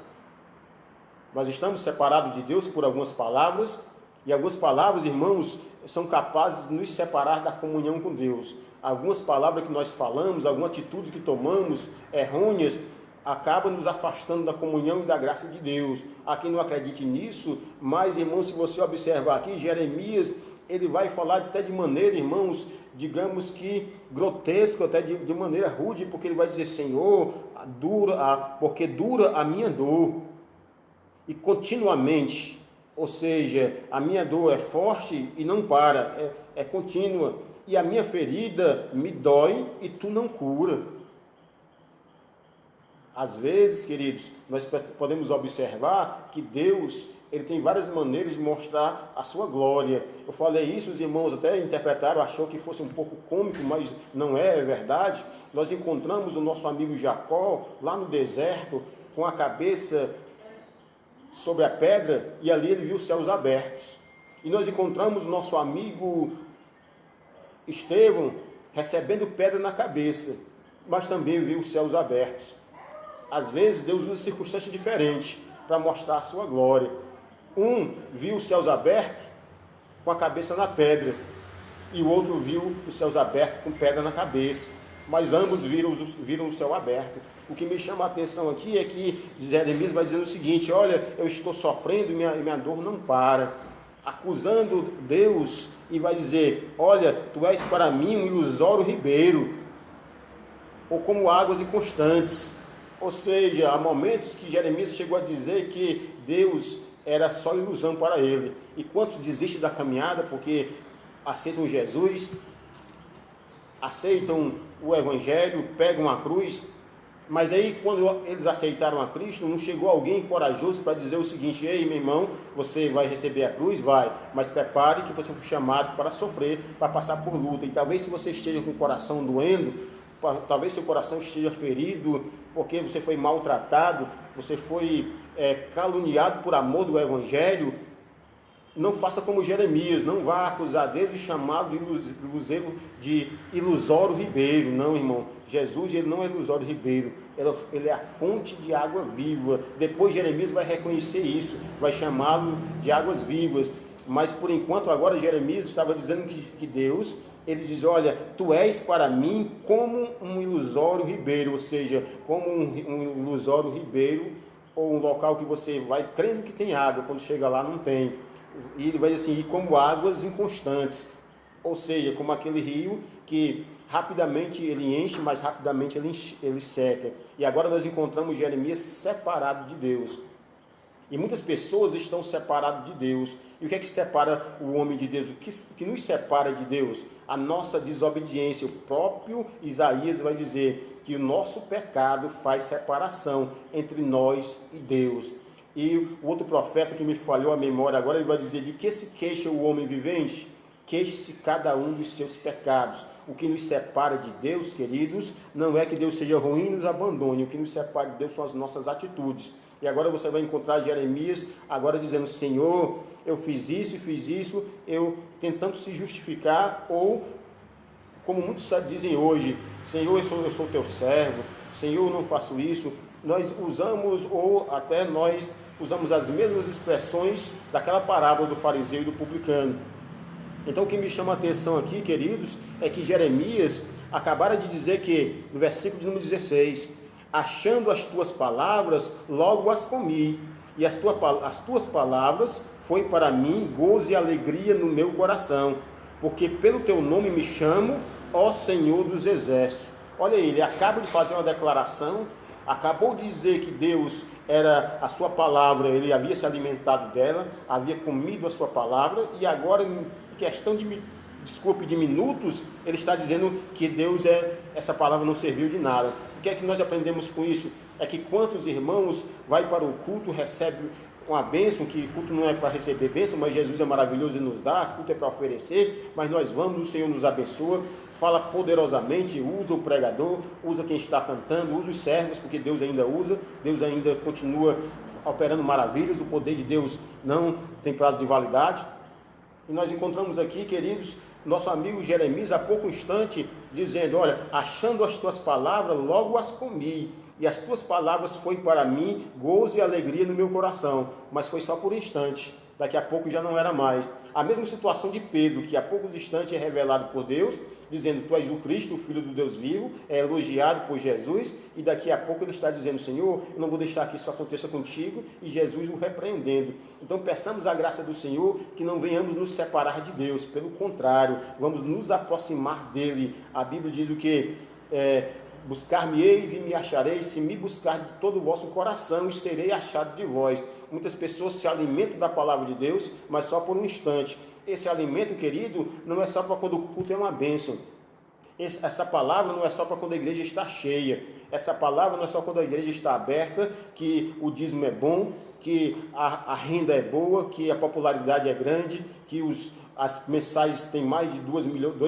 Nós estamos separados de Deus por algumas palavras, e algumas palavras, irmãos, são capazes de nos separar da comunhão com Deus. Algumas palavras que nós falamos, algumas atitudes que tomamos errôneas, acabam nos afastando da comunhão e da graça de Deus. Há quem não acredite nisso, mas, irmãos, se você observar aqui, Jeremias, ele vai falar até de maneira, irmãos, digamos que grotesca, até de maneira rude, porque ele vai dizer: Senhor, porque dura a minha dor, e continuamente. Ou seja, a minha dor é forte e não para, é contínua. E a minha ferida me dói e tu não cura. Às vezes, queridos, nós podemos observar que Deus ele tem várias maneiras de mostrar a sua glória. Eu falei isso, os irmãos até interpretaram, achou que fosse um pouco cômico, mas não é verdade. Nós encontramos o nosso amigo Jacó lá no deserto, com a cabeça sobre a pedra, e ali ele viu os céus abertos. E nós encontramos o nosso amigo Estevão recebendo pedra na cabeça, mas também viu os céus abertos. Às vezes Deus usa circunstâncias diferentes para mostrar a sua glória. Um viu os céus abertos com a cabeça na pedra, e o outro viu os céus abertos com pedra na cabeça, mas ambos viram o céu aberto. O que me chama a atenção aqui é que Jeremias vai dizendo o seguinte: olha, eu estou sofrendo e minha dor não para, acusando Deus, e vai dizer: olha, tu és para mim um ilusório ribeiro, ou como águas inconstantes. Ou seja, há momentos que Jeremias chegou a dizer que Deus era só ilusão para ele. E quantos desistem da caminhada porque aceitam Jesus, aceitam o Evangelho, pegam a cruz, mas aí quando eles aceitaram a Cristo, não chegou alguém corajoso para dizer o seguinte: ei, meu irmão, você vai receber a cruz? Vai, mas prepare que você foi chamado para sofrer, para passar por luta. E talvez se você esteja com o coração doendo, talvez seu coração esteja ferido, porque você foi maltratado, você foi caluniado por amor do Evangelho, não faça como Jeremias, não vá acusar Deus de chamado de ilusório ribeiro. Não, irmão, Jesus ele não é ilusório ribeiro, ele é a fonte de água viva. Depois Jeremias vai reconhecer isso, vai chamá-lo de águas vivas. Mas por enquanto agora Jeremias estava dizendo que Deus, ele diz: olha, tu és para mim como um ilusório ribeiro, ou seja, como um ilusório ribeiro, ou um local que você vai crendo que tem água, quando chega lá não tem. E ele vai dizer assim: e como águas inconstantes, ou seja, como aquele rio que rapidamente ele enche, mas rapidamente ele seca. E agora nós encontramos Jeremias separado de Deus. E muitas pessoas estão separadas de Deus. E o que é que separa o homem de Deus? O que nos separa de Deus? A nossa desobediência. O próprio Isaías vai dizer que o nosso pecado faz separação entre nós e Deus. E o outro profeta que me falhou a memória agora, ele vai dizer: de que se queixa o homem vivente? Queixe-se cada um dos seus pecados. O que nos separa de Deus, queridos, não é que Deus seja ruim e nos abandone. O que nos separa de Deus são as nossas atitudes. E agora você vai encontrar Jeremias agora dizendo: Senhor, eu fiz isso, eu tentando se justificar ou como muitos dizem hoje, Senhor, eu sou teu servo, Senhor, eu não faço isso. Nós usamos, ou até nós usamos as mesmas expressões daquela parábola do fariseu e do publicano. Então o que me chama a atenção aqui, queridos, é que Jeremias acabara de dizer que, no versículo de número 16, achando as tuas palavras, logo as comi, e as tuas palavras foi para mim gozo e alegria no meu coração, porque pelo teu nome me chamo, ó Senhor dos Exércitos. Olha aí, ele acaba de fazer uma declaração, acabou de dizer que Deus era a sua palavra, ele havia se alimentado dela, havia comido a sua palavra, e agora, em questão de minutos, ele está dizendo que Deus essa palavra não serviu de nada. O que é que nós aprendemos com isso? É que quantos irmãos vai para o culto, recebe uma bênção, que culto não é para receber bênção, mas Jesus é maravilhoso e nos dá, culto é para oferecer, mas nós vamos, o Senhor nos abençoa, fala poderosamente, usa o pregador, usa quem está cantando, usa os servos, porque Deus ainda usa, Deus ainda continua operando maravilhas, o poder de Deus não tem prazo de validade. E nós encontramos aqui, queridos, nosso amigo Jeremias, há pouco instante, dizendo, olha, achando as tuas palavras, logo as comi, e as tuas palavras foi para mim gozo e alegria no meu coração, mas foi só por instante, daqui a pouco já não era mais. A mesma situação de Pedro, que há poucos instantes é revelado por Deus, dizendo, tu és o Cristo, o Filho do Deus vivo, é elogiado por Jesus, e daqui a pouco ele está dizendo, Senhor, eu não vou deixar que isso aconteça contigo, e Jesus o repreendendo. Então peçamos a graça do Senhor, que não venhamos nos separar de Deus, pelo contrário, vamos nos aproximar dele. A Bíblia diz o que? Buscar-me-eis e me achareis, se me buscar de todo o vosso coração, e serei achado de vós. Muitas pessoas se alimentam da palavra de Deus, mas só por um instante. Esse alimento, querido, não é só para quando o culto é uma bênção. Essa palavra não é só para quando a igreja está cheia. Essa palavra não é só quando a igreja está aberta, que o dízimo é bom, que a renda é boa, que a popularidade é grande, que as mensagens têm mais de 2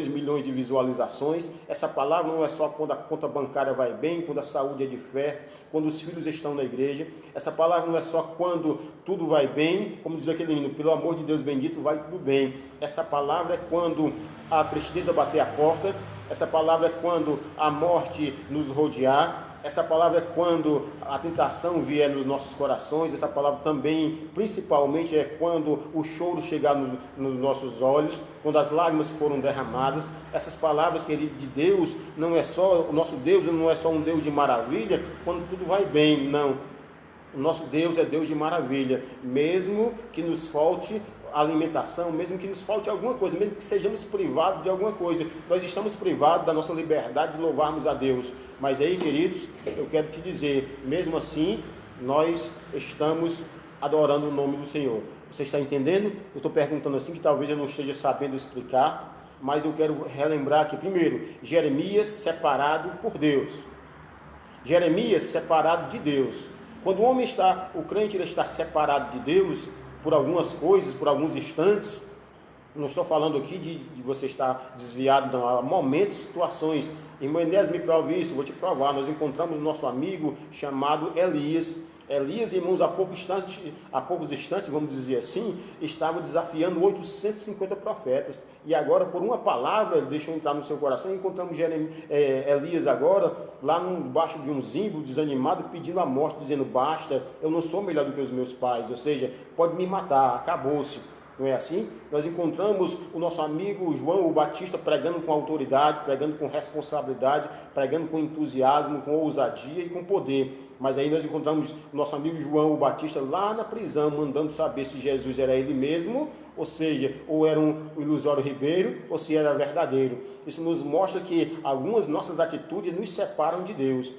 milhões de visualizações. Essa palavra não é só quando a conta bancária vai bem, quando a saúde é de fé, quando os filhos estão na igreja. Essa palavra não é só quando tudo vai bem, como diz aquele hino, pelo amor de Deus bendito, vai tudo bem. Essa palavra é quando a tristeza bater a porta. Essa palavra é quando a morte nos rodear. Essa palavra é quando a tentação vier nos nossos corações. Essa palavra também, principalmente, é quando o choro chegar nos nossos olhos, quando as lágrimas foram derramadas. Essas palavras, querido, de Deus, não é só, o nosso Deus não é só um Deus de maravilha, quando tudo vai bem, não. O nosso Deus é Deus de maravilha, mesmo que nos falte alimentação, mesmo que nos falte alguma coisa, mesmo que sejamos privados de alguma coisa, nós estamos privados da nossa liberdade de louvarmos a Deus. Mas aí, queridos, eu quero te dizer, mesmo assim, nós estamos adorando o nome do Senhor. Você está entendendo? Eu estou perguntando assim, que talvez eu não esteja sabendo explicar, mas eu quero relembrar que, primeiro, Jeremias separado por Deus. Jeremias separado de Deus. Quando o homem o crente ele está separado de Deus, por algumas coisas, por alguns instantes, não estou falando aqui de você estar desviado, não, há momentos, situações. Irmão Enéas, me prove isso, vou te provar. Nós encontramos nosso amigo chamado Elias. Elias, irmãos, há poucos instantes, vamos dizer assim, estava desafiando 850 profetas. E agora, por uma palavra, deixa eu entrar no seu coração, encontramos Elias agora, lá embaixo de um zimbro, desanimado, pedindo a morte, dizendo, basta, eu não sou melhor do que os meus pais, ou seja, pode me matar, acabou-se. Não é assim? Nós encontramos o nosso amigo João o Batista pregando com autoridade, pregando com responsabilidade, pregando com entusiasmo, com ousadia e com poder. Mas aí nós encontramos o nosso amigo João o Batista lá na prisão, mandando saber se Jesus era ele mesmo, ou seja, ou era um ilusório ribeiro, ou se era verdadeiro. Isso nos mostra que algumas nossas atitudes nos separam de Deus.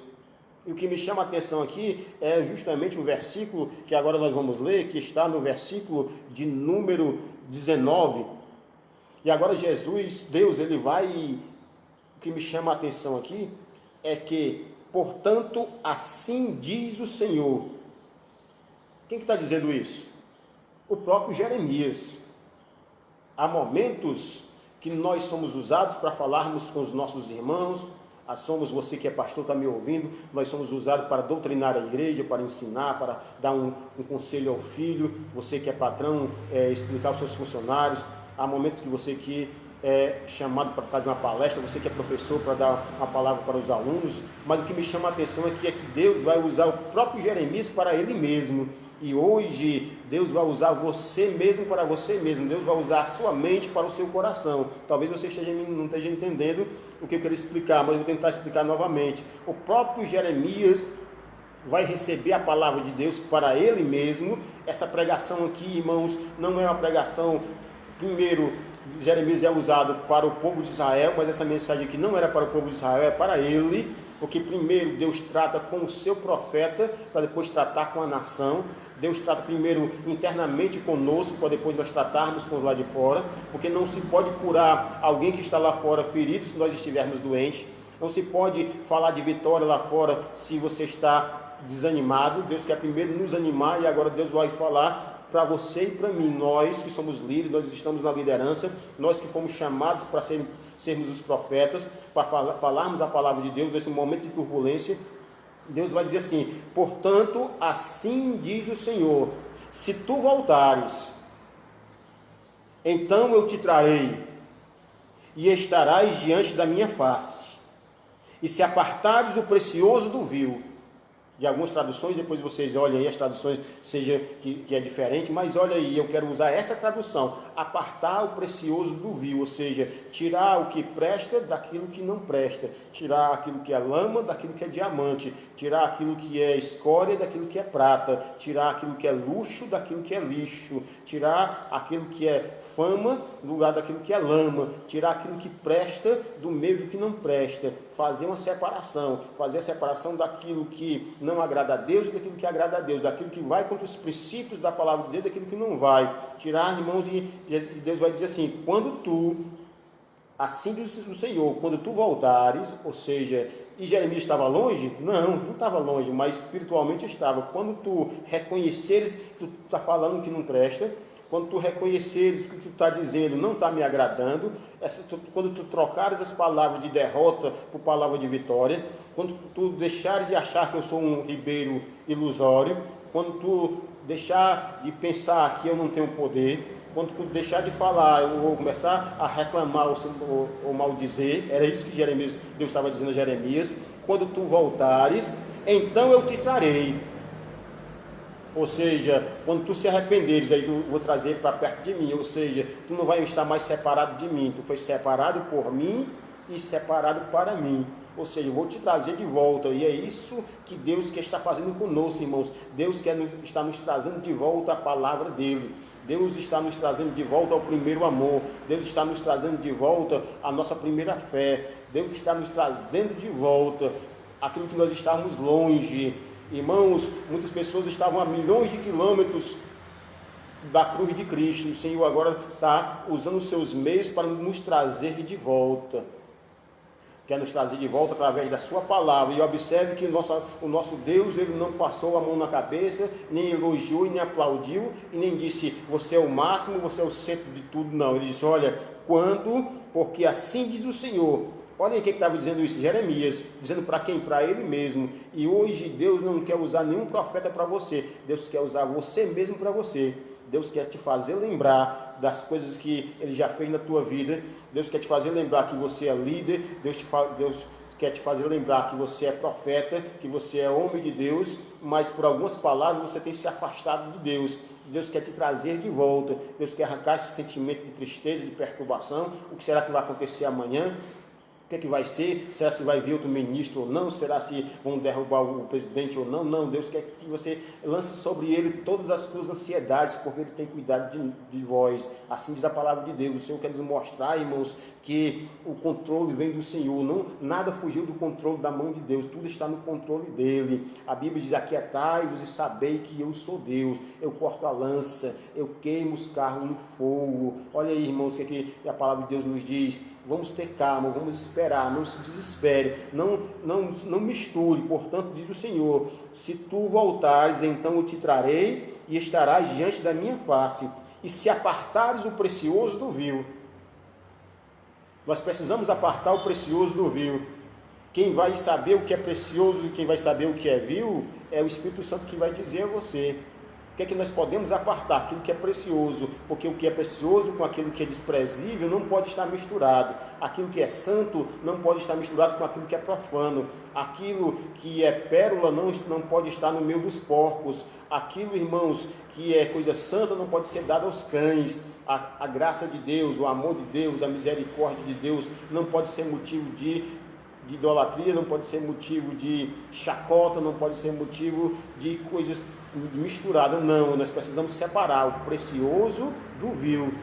E o que me chama a atenção aqui é justamente o versículo que agora nós vamos ler, que está no versículo de número 19. E agora Jesus, Deus, ele vai... O que me chama a atenção aqui é que, portanto, assim diz o Senhor. Quem que está dizendo isso? O próprio Jeremias. Há momentos que nós somos usados para falarmos com os nossos irmãos. Você que é pastor está me ouvindo, nós somos usados para doutrinar a igreja, para ensinar, para dar um conselho ao filho. Você que é patrão, explicar aos seus funcionários. Há momentos que você que é chamado para fazer uma palestra, você que é professor para dar uma palavra para os alunos, mas o que me chama a atenção é que Deus vai usar o próprio Jeremias para ele mesmo. E hoje Deus vai usar você mesmo para você mesmo. Deus vai usar a sua mente para o seu coração. Talvez você não esteja entendendo o que eu quero explicar, mas eu vou tentar explicar novamente. O próprio Jeremias vai receber a palavra de Deus para ele mesmo. Essa pregação aqui, irmãos, não é uma pregação, primeiro, Jeremias é usado para o povo de Israel, mas essa mensagem aqui não era para o povo de Israel, é para ele, porque primeiro Deus trata com o seu profeta, para depois tratar com a nação. Deus trata primeiro internamente conosco, para depois nós tratarmos com os lá de fora, porque não se pode curar alguém que está lá fora ferido se nós estivermos doentes. Não se pode falar de vitória lá fora se você está desanimado. Deus quer primeiro nos animar e agora Deus vai falar para você e para mim, nós que somos líderes, nós estamos na liderança, nós que fomos chamados para sermos os profetas, para falarmos a palavra de Deus nesse momento de turbulência. Deus vai dizer assim: portanto, assim diz o Senhor, se tu voltares, então eu te trarei, e estarás diante da minha face, e se apartares o precioso do vil. De algumas traduções, depois vocês olhem aí as traduções, seja que é diferente, mas olha aí, eu quero usar essa tradução: apartar o precioso do vil, ou seja, tirar o que presta daquilo que não presta, tirar aquilo que é lama daquilo que é diamante, tirar aquilo que é escória daquilo que é prata, tirar aquilo que é luxo daquilo que é lixo, tirar aquilo que é fama no lugar daquilo que é lama, tirar aquilo que presta do meio do que não presta, fazer uma separação, fazer a separação daquilo que não agrada a Deus e daquilo que agrada a Deus, daquilo que vai contra os princípios da palavra de Deus, daquilo que não vai, tirar, irmãos, e Deus vai dizer assim: quando tu, assim diz o Senhor, quando tu voltares, ou seja, e Jeremias estava longe? Não estava longe, mas espiritualmente estava. Quando tu reconheceres que tu está falando que não presta, quando tu reconheceres que o que tu está dizendo não está me agradando, quando tu trocares as palavras de derrota por palavra de vitória, quando tu deixares de achar que eu sou um ribeiro ilusório, quando tu deixar de pensar que eu não tenho poder, quando tu deixar de falar, eu vou começar a reclamar ou maldizer, era isso que Deus estava dizendo a Jeremias: quando tu voltares, então eu te trarei. Ou seja, quando tu se arrependeres, aí eu vou trazer para perto de mim. Ou seja, tu não vai estar mais separado de mim. Tu foi separado por mim e separado para mim. Ou seja, eu vou te trazer de volta. E é isso que Deus quer estar fazendo conosco, irmãos. Deus está nos trazendo de volta a palavra dele. Deus está nos trazendo de volta ao primeiro amor. Deus está nos trazendo de volta a nossa primeira fé. Deus está nos trazendo de volta aquilo que nós estávamos longe. Irmãos, muitas pessoas estavam a milhões de quilômetros da cruz de Cristo. O Senhor agora está usando os seus meios para nos trazer de volta. Quer nos trazer de volta através da sua palavra. E observe que o nosso Deus, ele não passou a mão na cabeça, nem elogiou, nem aplaudiu, e nem disse: você é o máximo, você é o centro de tudo. Não, ele disse: olha, porque assim diz o Senhor. Olha aí quem estava dizendo isso, Jeremias, dizendo para quem? Para ele mesmo. E hoje Deus não quer usar nenhum profeta para você, Deus quer usar você mesmo para você. Deus quer te fazer lembrar das coisas que Ele já fez na tua vida. Deus quer te fazer lembrar que você é líder. Deus quer te fazer lembrar que você é profeta, que você é homem de Deus, mas por algumas palavras você tem se afastado de Deus. Deus quer te trazer de volta. Deus quer arrancar esse sentimento de tristeza, de perturbação. O que será que vai acontecer amanhã? O que vai ser? Será se vai vir outro ministro ou não? Será se vão derrubar o presidente ou não? Não, Deus quer que você lance sobre ele todas as suas ansiedades, porque ele tem cuidado de vós. Assim diz a palavra de Deus. O Senhor quer nos mostrar, irmãos, que o controle vem do Senhor. Não, nada fugiu do controle da mão de Deus. Tudo está no controle dele. A Bíblia diz: aquietai-vos e sabei que eu sou Deus. Eu corto a lança, eu queimo os carros no fogo. Olha aí, irmãos, o que a palavra de Deus nos diz. Vamos ter calma, vamos esperar, não se desespere, não misture. Portanto, diz o Senhor: se tu voltares, então eu te trarei e estarás diante da minha face, e se apartares o precioso do vil. Nós precisamos apartar o precioso do vil. Quem vai saber o que é precioso e quem vai saber o que é vil é o Espírito Santo que vai dizer a você. O que é que nós podemos apartar? Aquilo que é precioso, porque o que é precioso com aquilo que é desprezível não pode estar misturado. Aquilo que é santo não pode estar misturado com aquilo que é profano. Aquilo que é pérola não pode estar no meio dos porcos. Aquilo, irmãos, que é coisa santa não pode ser dado aos cães. A graça de Deus, o amor de Deus, a misericórdia de Deus não pode ser motivo de idolatria, não pode ser motivo de chacota, não pode ser motivo de coisas misturadas. Não, nós precisamos separar o precioso do vil.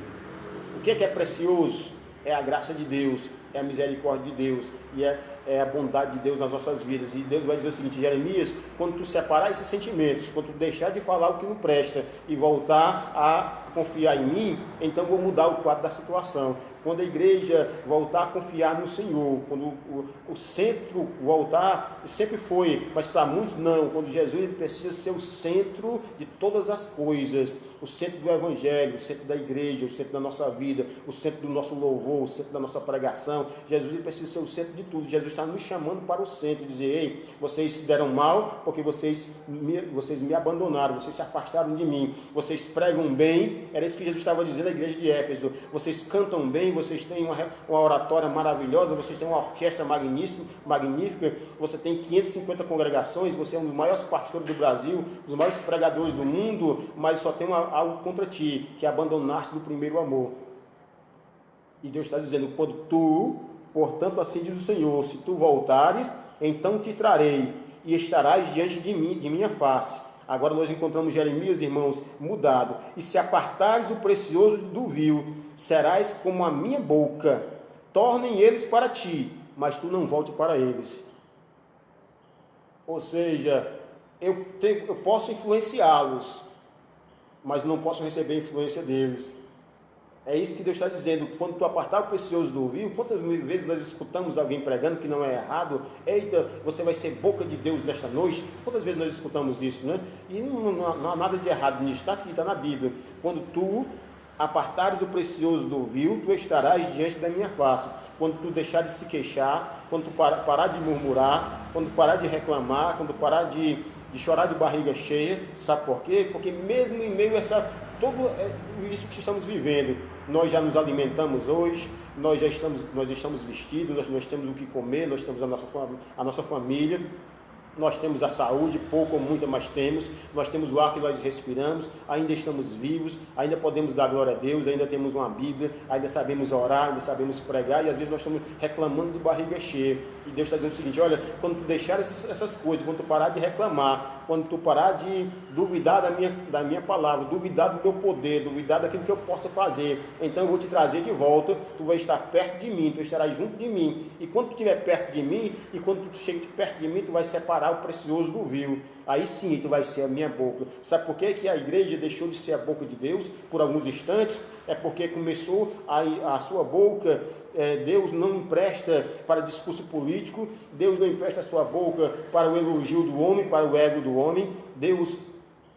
O que é precioso? É a graça de Deus, é a misericórdia de Deus, e é a bondade de Deus nas nossas vidas. E Deus vai dizer o seguinte: Jeremias, quando tu separar esses sentimentos, quando tu deixar de falar o que não presta e voltar a confiar em mim, então eu vou mudar o quadro da situação. Quando a igreja voltar a confiar no Senhor, quando o centro voltar, sempre foi, mas para muitos não, quando Jesus ele precisa ser o centro de todas as coisas, o centro do Evangelho, o centro da igreja, o centro da nossa vida, o centro do nosso louvor, o centro da nossa pregação. Jesus ele precisa ser o centro de tudo. Jesus está nos chamando para o centro e dizer: ei, vocês se deram mal porque vocês me abandonaram, vocês se afastaram de mim, vocês pregam bem. Era isso que Jesus estava dizendo à igreja de Éfeso: vocês cantam bem, vocês têm uma oratória maravilhosa, vocês têm uma orquestra magnífica, você tem 550 congregações, você é um dos maiores pastores do Brasil, dos maiores pregadores do mundo, mas só tem algo contra ti, que abandonaste do primeiro amor. E Deus está dizendo: quando tu, portanto, assim diz o Senhor, se tu voltares, então te trarei, e estarás diante de mim, de minha face. Agora nós encontramos Jeremias, irmãos, mudado. E se apartares o precioso do vil, serás como a minha boca. Tornem eles para ti, mas tu não volte para eles. Ou seja, eu posso influenciá-los, mas não posso receber a influência deles. É isso que Deus está dizendo. Quando tu apartar o precioso do vil, quantas vezes nós escutamos alguém pregando que não é errado? Eita, você vai ser boca de Deus nesta noite. Quantas vezes nós escutamos isso, né? E não há nada de errado nisso. Está aqui, está na Bíblia. Quando tu apartares o precioso do vil, tu estarás diante da minha face. Quando tu deixar de se queixar, quando tu parar de murmurar, quando tu parar de reclamar, quando tu parar de chorar de barriga cheia. Sabe por quê? Porque mesmo em meio a tudo isso que estamos vivendo, nós já nos alimentamos hoje, nós estamos vestidos, nós temos o que comer, nós temos a nossa família, nós temos a saúde, pouco ou muita, mas temos, nós temos o ar que nós respiramos, ainda estamos vivos, ainda podemos dar glória a Deus, ainda temos uma Bíblia, ainda sabemos orar, ainda sabemos pregar, e às vezes nós estamos reclamando de barriga cheia. E Deus está dizendo o seguinte: olha, quando tu deixar essas coisas, quando tu parar de reclamar, quando tu parar de duvidar da minha palavra, duvidar do meu poder, duvidar daquilo que eu posso fazer, então eu vou te trazer de volta, tu vai estar perto de mim, tu estarás junto de mim. E quando tu estiver perto de mim, e quando tu chega perto de mim, tu vai separar o precioso do vil. Aí sim tu vai ser a minha boca. Sabe por que a igreja deixou de ser a boca de Deus por alguns instantes? É porque começou a sua boca. Deus não empresta para discurso político, Deus não empresta a sua boca para o elogio do homem, para o ego do homem. Deus,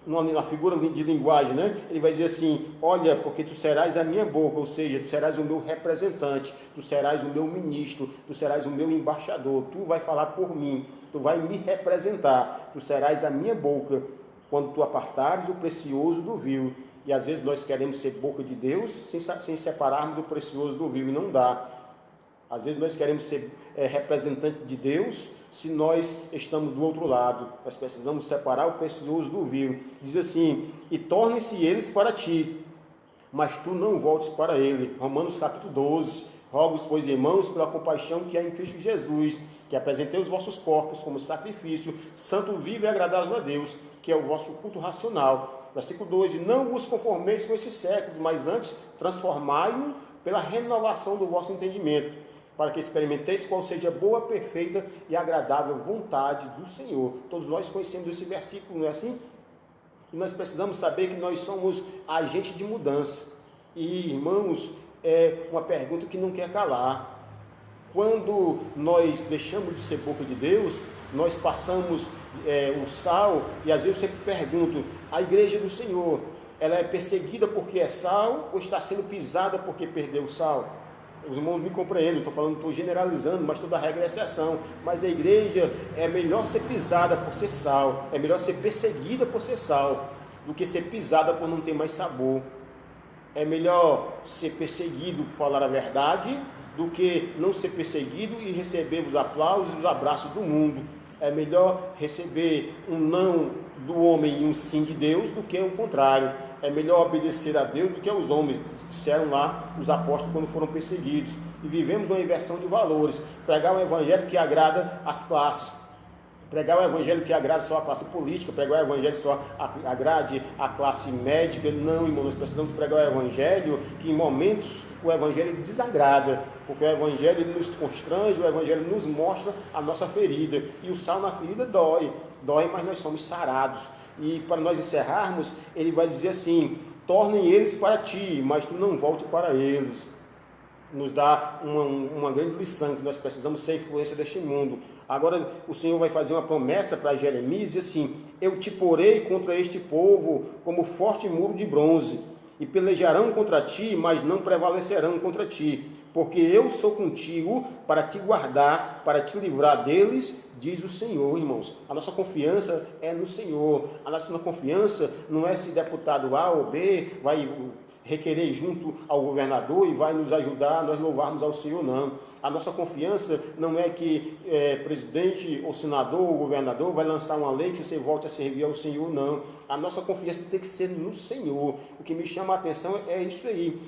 na figura de linguagem, né? Ele vai dizer assim: olha, porque tu serás a minha boca, ou seja, tu serás o meu representante, tu serás o meu ministro, tu serás o meu embaixador, tu vai falar por mim, tu vai me representar, tu serás a minha boca, quando tu apartares o precioso do vil. E às vezes nós queremos ser boca de Deus sem separarmos o precioso do vil, e não dá. Às vezes nós queremos ser representante de Deus se nós estamos do outro lado. Nós precisamos separar o precioso do vil. Diz assim: e tornem-se eles para ti, mas tu não voltes para ele. Romanos capítulo 12. Rogo-vos, pois, irmãos, pela compaixão que há em Cristo Jesus, que apresentei os vossos corpos como sacrifício santo, vivo e agradável a Deus, que é o vosso culto racional. Versículo 2: não vos conformeis com esse século, mas antes transformai-o pela renovação do vosso entendimento, para que experimenteis qual seja a boa, perfeita e agradável vontade do Senhor. Todos nós conhecemos esse versículo, não é assim? E nós precisamos saber que nós somos agentes de mudança. E, irmãos, é uma pergunta que não quer calar. Quando nós deixamos de ser boca de Deus, nós passamos o sal, e às vezes eu sempre pergunto: a igreja do Senhor, ela é perseguida porque é sal, ou está sendo pisada porque perdeu o sal? Os irmãos me compreendem, estou generalizando, mas toda regra é exceção. Mas a igreja é melhor ser pisada por ser sal, é melhor ser perseguida por ser sal. do que ser pisada por não ter mais sabor. É melhor ser perseguido por falar a verdade do que não ser perseguido e receber os aplausos e os abraços do mundo. É melhor receber um não do homem e um sim de Deus do que o contrário. É melhor obedecer a Deus do que aos homens, disseram lá os apóstolos quando foram perseguidos. E vivemos uma inversão de valores. Pregar um evangelho que agrada as classes. Pregar o evangelho que agrade só a classe política, pregar o evangelho só agrade a classe médica. Não, irmão, nós precisamos pregar o evangelho que em momentos o evangelho desagrada, porque o evangelho nos constrange, o evangelho nos mostra a nossa ferida, e o sal na ferida dói, mas nós somos sarados. E para nós encerrarmos, ele vai dizer assim: tornem eles para ti, mas tu não volte para eles. Nos dá uma grande lição, que nós precisamos ser influência deste mundo. Agora o Senhor vai fazer uma promessa para Jeremias, diz assim: eu te porei contra este povo como forte muro de bronze, e pelejarão contra ti, mas não prevalecerão contra ti, porque eu sou contigo para te guardar, para te livrar deles, diz o Senhor. Irmãos, a nossa confiança é no Senhor. A nossa confiança não é se deputado A ou B vai requerer junto ao governador e vai nos ajudar a nós louvarmos ao Senhor, não. A nossa confiança não é que presidente ou senador ou governador vai lançar uma lei que você volte a servir ao Senhor, não. A nossa confiança tem que ser no Senhor. O que me chama a atenção é isso aí.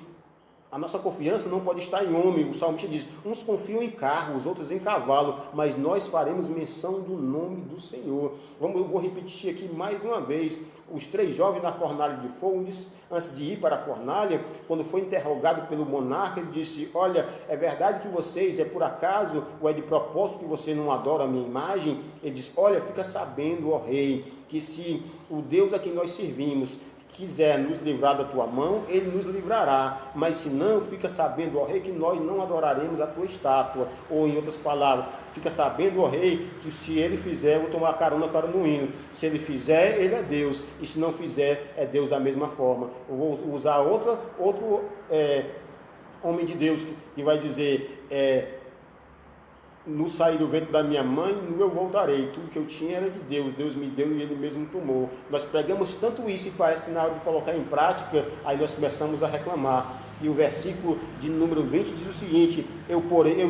A nossa confiança não pode estar em homem. O salmista diz: uns confiam em carro, os outros em cavalo, mas nós faremos menção do nome do Senhor. Eu vou repetir aqui mais uma vez. Os 3 jovens na fornalha de fogo, antes de ir para a fornalha, quando foi interrogado pelo monarca, ele disse: olha, é verdade que vocês, é por acaso, ou é de propósito que você não adora a minha imagem? Ele disse: olha, fica sabendo, ó rei, que se o Deus a quem nós servimos quiser nos livrar da tua mão, ele nos livrará, mas se não, fica sabendo, ó rei, que nós não adoraremos a tua estátua. Ou em outras palavras, fica sabendo, ó rei, que se ele fizer, eu vou tomar carona no hino. Se ele fizer, ele é Deus, e se não fizer, é Deus da mesma forma. Eu vou usar outro homem de Deus que vai dizer: no sair do ventre da minha mãe, no eu voltarei. Tudo que eu tinha era de Deus, Deus me deu e Ele mesmo tomou. Nós pregamos tanto isso e parece que na hora de colocar em prática, aí nós começamos a reclamar. E o versículo de número 20 diz o seguinte: eu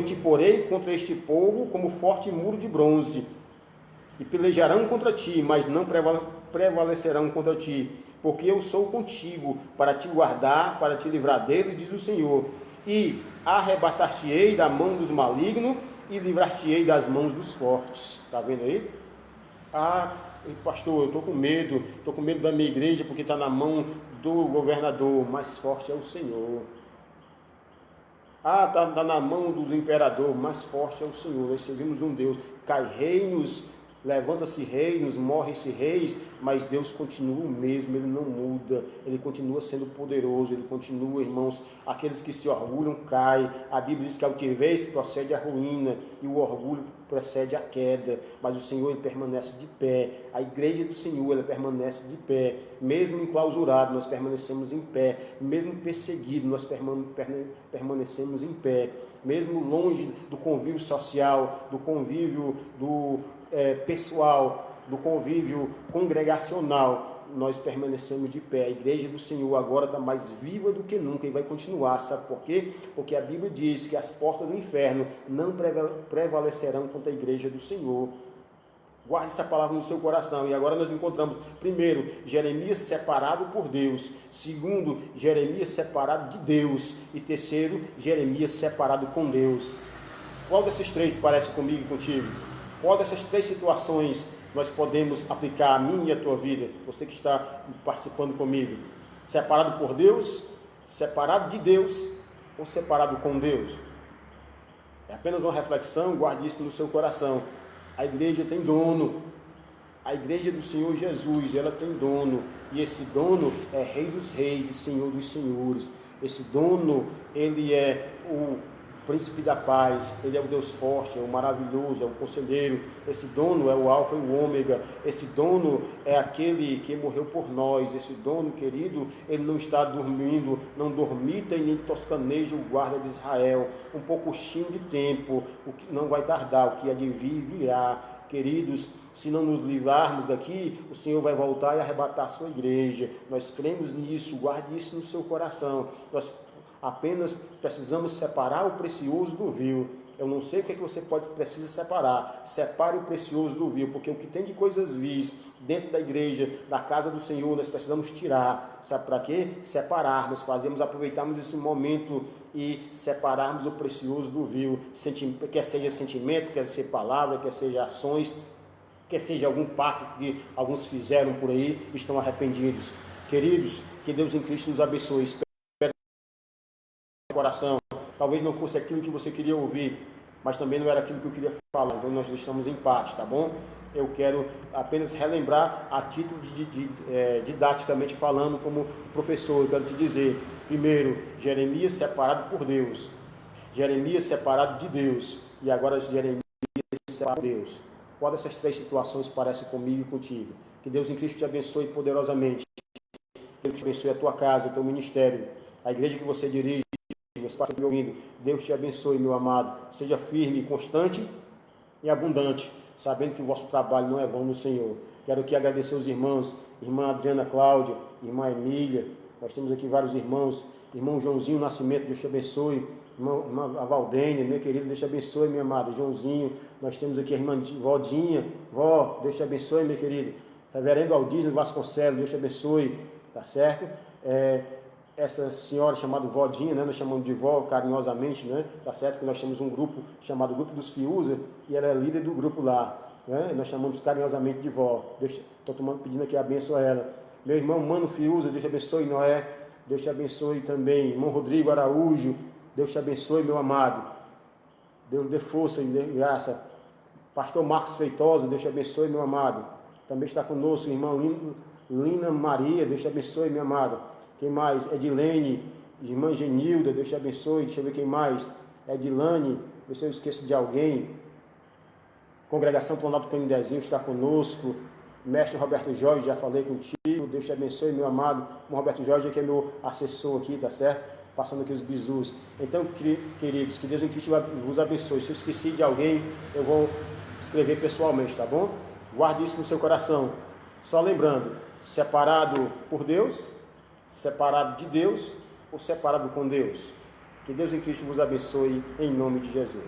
te porei contra este povo como forte muro de bronze, e pelejarão contra ti, mas não prevalecerão contra ti, porque eu sou contigo para te guardar, para te livrar deles, diz o Senhor. E arrebatar-te-ei da mão dos malignos, e livrar-te-ei das mãos dos fortes. Está vendo aí? Pastor, eu estou com medo da minha igreja porque está na mão do governador. Mais forte é o Senhor. Está na mão dos imperadores. Mais forte é o Senhor. Nós servimos um Deus. Cai reinos, levanta-se reinos, morre-se reis, mas Deus continua o mesmo, Ele não muda, Ele continua sendo poderoso, Ele continua, irmãos, aqueles que se orgulham caem. A Bíblia diz que a altivez procede à ruína e o orgulho precede à queda, mas o Senhor, Ele permanece de pé. A igreja do Senhor, ela permanece de pé, mesmo enclausurado, nós permanecemos em pé, mesmo perseguido, nós permanecemos em pé, mesmo longe do convívio social, do convívio pessoal, do convívio congregacional, nós permanecemos de pé. A igreja do Senhor agora está mais viva do que nunca e vai continuar. Sabe por quê? Porque a Bíblia diz que as portas do inferno não prevalecerão contra a igreja do Senhor. Guarde essa palavra no seu coração. E agora nós encontramos, primeiro, Jeremias separado por Deus. Segundo, Jeremias separado de Deus. E terceiro, Jeremias separado com Deus. Qual desses 3 parece comigo e contigo? Qual dessas 3 situações nós podemos aplicar a mim e a tua vida? Você que está participando comigo. Separado por Deus, separado de Deus ou separado com Deus? É apenas uma reflexão, guarde isso no seu coração. A igreja tem dono. A igreja do Senhor Jesus, ela tem dono. E esse dono é Rei dos Reis e Senhor dos Senhores. Esse dono, ele é o Príncipe da paz, Ele é o Deus forte, é o maravilhoso, é o conselheiro. Esse dono é o alfa e o ômega. Esse dono é aquele que morreu por nós. Esse dono, querido, Ele não está dormindo, não dormita e nem toscaneja o guarda de Israel. Um pouquinho de tempo, o que não vai tardar, o que há de vir virá. queridos, se não nos livrarmos daqui, o Senhor vai voltar e arrebatar a sua igreja. Nós cremos nisso, guarde isso no seu coração. Nós apenas precisamos separar o precioso do vil. Eu não sei o que você precisa separar. Separe o precioso do vil, porque o que tem de coisas vis dentro da igreja, da casa do Senhor, nós precisamos tirar. Sabe para quê? Separarmos, aproveitarmos esse momento e separarmos o precioso do vil. Quer seja sentimento, quer seja palavra, quer seja ações, quer seja algum pacto que alguns fizeram por aí, estão arrependidos. Queridos, que Deus em Cristo nos abençoe. Espero coração. Talvez não fosse aquilo que você queria ouvir, mas também não era aquilo que eu queria falar. Então nós estamos em paz, tá bom? Eu quero apenas relembrar a título didaticamente falando como professor. Eu quero te dizer, primeiro, Jeremias separado por Deus. Jeremias separado de Deus. E agora Jeremias separado de Deus. Qual dessas três situações parece comigo e contigo? Que Deus em Cristo te abençoe poderosamente. Que Deus te abençoe a tua casa, o teu ministério, a igreja que você dirige, você está me ouvindo. Deus te abençoe, meu amado. Seja firme, constante e abundante, sabendo que o vosso trabalho não é vão no Senhor. Quero aqui agradecer os irmãos, irmã Adriana Cláudia, irmã Emília. Nós temos aqui vários irmãos. Irmão Joãozinho Nascimento, Deus te abençoe. Irmã Valdênia, minha querida, Deus te abençoe, minha amada. Joãozinho, nós temos aqui a irmã Vodinha, vó, Deus te abençoe, minha querida. Reverendo Aldísio Vasconcelos, Deus te abençoe, tá certo? Essa senhora chamada Vodinha, né, nós chamamos de vó carinhosamente, né, tá certo? Que nós temos um grupo chamado Grupo dos Fiuza e ela é líder do grupo lá, né? Nós chamamos carinhosamente de vó. Estou pedindo aqui a bênção a ela. Meu irmão Mano Fiuza, Deus te abençoe, Noé. Deus te abençoe também. Irmão Rodrigo Araújo, Deus te abençoe, meu amado. Deus dê força e dê graça. Pastor Marcos Feitosa, Deus te abençoe, meu amado. Também está conosco, irmã Lina Maria, Deus te abençoe, minha amada. Quem mais? Edilene, irmã Genilda, Deus te abençoe. Deixa eu ver quem mais. Edilane, ver se eu esqueço de alguém. Congregação Planalto Canidezinho está conosco. Mestre Roberto Jorge, já falei contigo. Deus te abençoe, meu amado. O Roberto Jorge que é meu assessor aqui, tá certo? Passando aqui os bisus. Então, queridos, que Deus em Cristo vos abençoe. Se eu esqueci de alguém, eu vou escrever pessoalmente, tá bom? Guarde isso no seu coração. Só lembrando, separado por Deus, separado de Deus ou separado com Deus. Que Deus em Cristo vos abençoe em nome de Jesus.